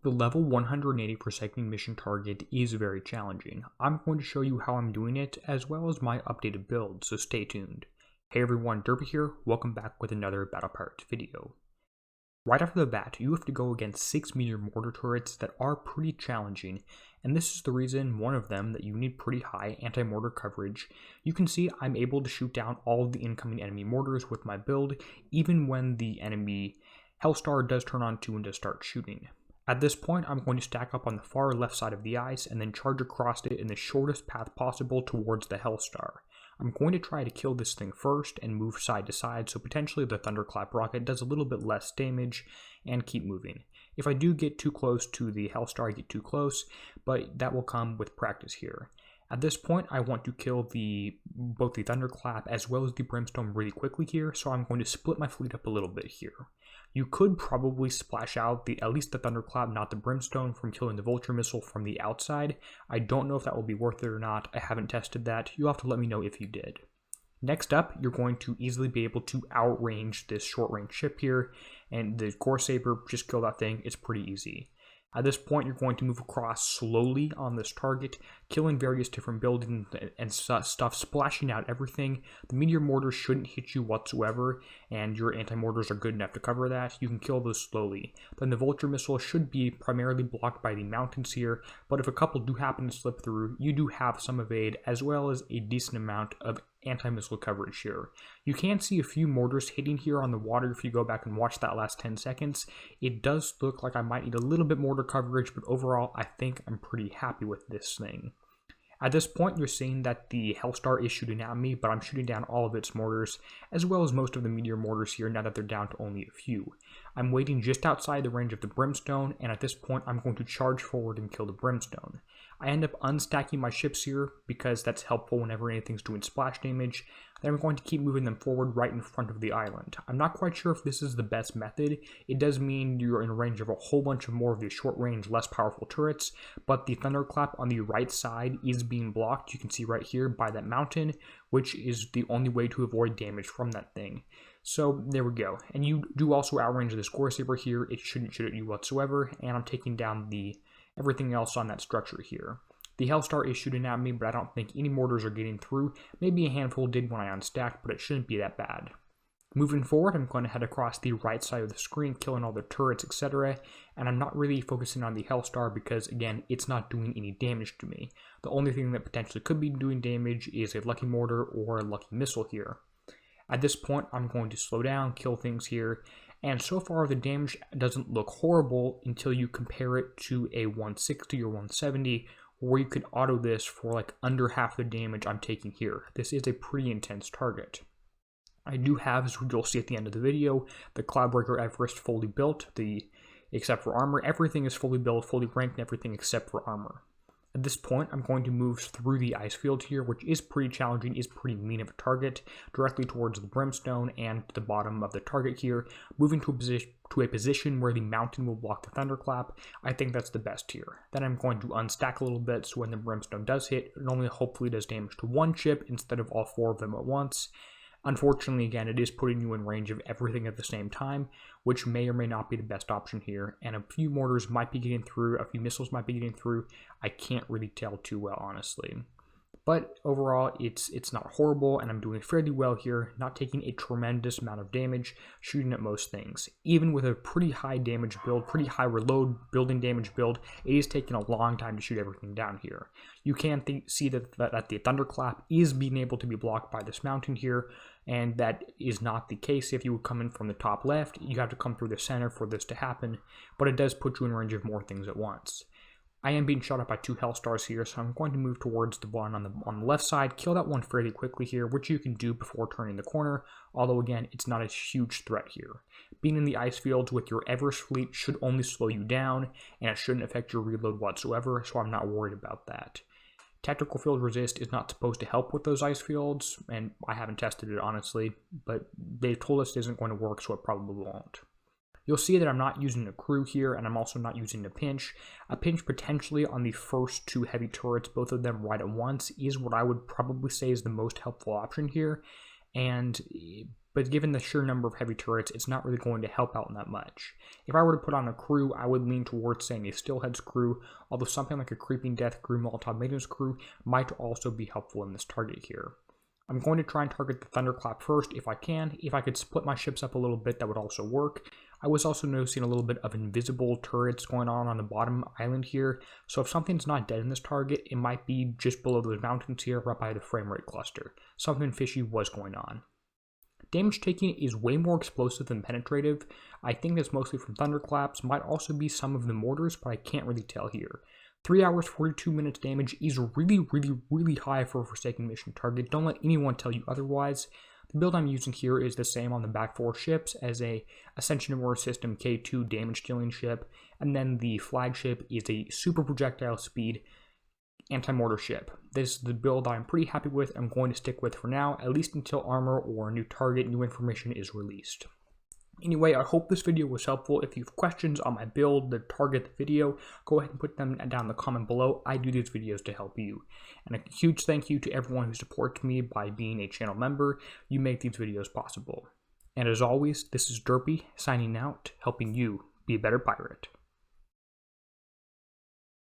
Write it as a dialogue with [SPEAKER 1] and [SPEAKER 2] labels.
[SPEAKER 1] The level 180 for second mission target is very challenging. I'm going to show you how I'm doing it, as well as my updated build, so stay tuned. Hey everyone, Derpy here, welcome back with another Battle Pirates video. Right after the bat, you have to go against 6 meteor mortar turrets that are pretty challenging, and this is the reason, one of them, that you need pretty high anti-mortar coverage. You can see I'm able to shoot down all of the incoming enemy mortars with my build, even when the enemy Hellstar does turn on 2 and does start shooting. At this point, I'm going to stack up on the far left side of the ice and then charge across it in the shortest path possible towards the Hellstar. I'm going to try to kill this thing first and move side to side, so potentially the Thunderclap rocket does a little bit less damage, and keep moving. If I do get too close to the Hellstar, I get too close, but that will come with practice here. At this point, I want to kill both the Thunderclap as well as the Brimstone really quickly here, so I'm going to split my fleet up a little bit here. You could probably splash out at least the Thunderclap, not the Brimstone, from killing the Vulture Missile from the outside. I don't know if that will be worth it or not. I haven't tested that. You'll have to let me know if you did. Next up, you're going to easily be able to outrange this short-range ship here, and the Core Saber, just kill that thing. It's pretty easy. At this point, you're going to move across slowly on this target, killing various different buildings and stuff, splashing out everything. The meteor mortars shouldn't hit you whatsoever, and your anti-mortars are good enough to cover that. You can kill those slowly. Then the Vulture Missile should be primarily blocked by the mountains here, but if a couple do happen to slip through, you do have some evade, as well as a decent amount of anti-missile coverage here. You can see a few mortars hitting here on the water if you go back and watch that last 10 seconds. It does look like I might need a little bit mortar coverage, but overall I think I'm pretty happy with this thing. At this point, you're seeing that the Hellstar is shooting at me, but I'm shooting down all of its mortars, as well as most of the meteor mortars here, now that they're down to only a few. I'm waiting just outside the range of the Brimstone, and at this point, I'm going to charge forward and kill the Brimstone. I end up unstacking my ships here, because that's helpful whenever anything's doing splash damage. Then I'm going to keep moving them forward right in front of the island. I'm not quite sure if this is the best method. It does mean you're in range of a whole bunch of more of the short-range, less powerful turrets, but the Thunderclap on the right side is being blocked, you can see right here, by that mountain, which is the only way to avoid damage from that thing. So there we go. And you do also outrange this Core Saber here. It shouldn't shoot at you whatsoever, and I'm taking down everything else on that structure here. The Hellstar is shooting at me, but I don't think any mortars are getting through. Maybe a handful did when I unstacked, but it shouldn't be that bad. Moving forward, I'm going to head across the right side of the screen, killing all the turrets, etc. And I'm not really focusing on the Hellstar because, again, it's not doing any damage to me. The only thing that potentially could be doing damage is a Lucky Mortar or a Lucky Missile here. At this point, I'm going to slow down, kill things here, and so far the damage doesn't look horrible until you compare it to a 160 or 170, where you could auto this for like under half the damage I'm taking here. This is a pretty intense target. I do have, as you'll see at the end of the video, the Cloudbreaker Everest fully built, except for armor. Everything is fully built, fully ranked, and everything except for armor. At this point, I'm going to move through the ice field here, which is pretty challenging, is pretty mean of a target, directly towards the Brimstone and the bottom of the target here, moving to a position where the mountain will block the Thunderclap. I think that's the best here. Then I'm going to unstack a little bit, so when the Brimstone does hit, it only hopefully does damage to one ship instead of all 4 of them at once. Unfortunately, again, it is putting you in range of everything at the same time, which may or may not be the best option here, and a few mortars might be getting through, a few missiles might be getting through. I can't really tell too well, honestly. But overall, it's not horrible, and I'm doing fairly well here, not taking a tremendous amount of damage, shooting at most things. Even with a pretty high damage build, pretty high reload building damage build, it is taking a long time to shoot everything down here. You can see that the Thunderclap is being able to be blocked by this mountain here, and that is not the case if you would come in from the top left. You have to come through the center for this to happen, but it does put you in range of more things at once. I am being shot at by 2 Hellstars here, so I'm going to move towards the one on the left side, kill that one fairly quickly here, which you can do before turning the corner, although again, it's not a huge threat here. Being in the ice fields with your Everest fleet should only slow you down, and it shouldn't affect your reload whatsoever, so I'm not worried about that. Tactical Field Resist is not supposed to help with those ice fields, and I haven't tested it honestly, but they've told us it isn't going to work, so it probably won't. You'll see that I'm not using a crew here, and I'm also not using a pinch. A pinch potentially on the first 2 heavy turrets, both of them right at once, is what I would probably say is the most helpful option here. And but given the sheer number of heavy turrets, it's not really going to help out that much. If I were to put on a crew, I would lean towards saying a Steelheads crew, although something like a Creeping Death crew, Molotov Maintenance crew might also be helpful in this target here. I'm going to try and target the Thunderclap first if I can. If I could split my ships up a little bit, that would also work. I was also noticing a little bit of invisible turrets going on the bottom island here, so if something's not dead in this target, it might be just below those mountains here, right by the frame rate cluster. Something fishy was going on. Damage taking is way more explosive than penetrative. I think that's mostly from Thunderclaps, might also be some of the mortars, but I can't really tell here. 3 hours, 42 minutes damage is really high for a Forsaken mission target. Don't let anyone tell you otherwise. The build I'm using here is the same on the back 4 ships as a Ascension Immortal System K2 damage dealing ship, and then the flagship is a super projectile speed anti-mortar ship. This is the build I'm pretty happy with. I'm going to stick with for now, at least until armor or new target, new information is released. Anyway, I hope this video was helpful. If you have questions on my build, the target, the video, go ahead and put them down in the comment below. I do these videos to help you. And a huge thank you to everyone who supports me by being a channel member. You make these videos possible. And as always, this is Derpy signing out, helping you be a better pirate.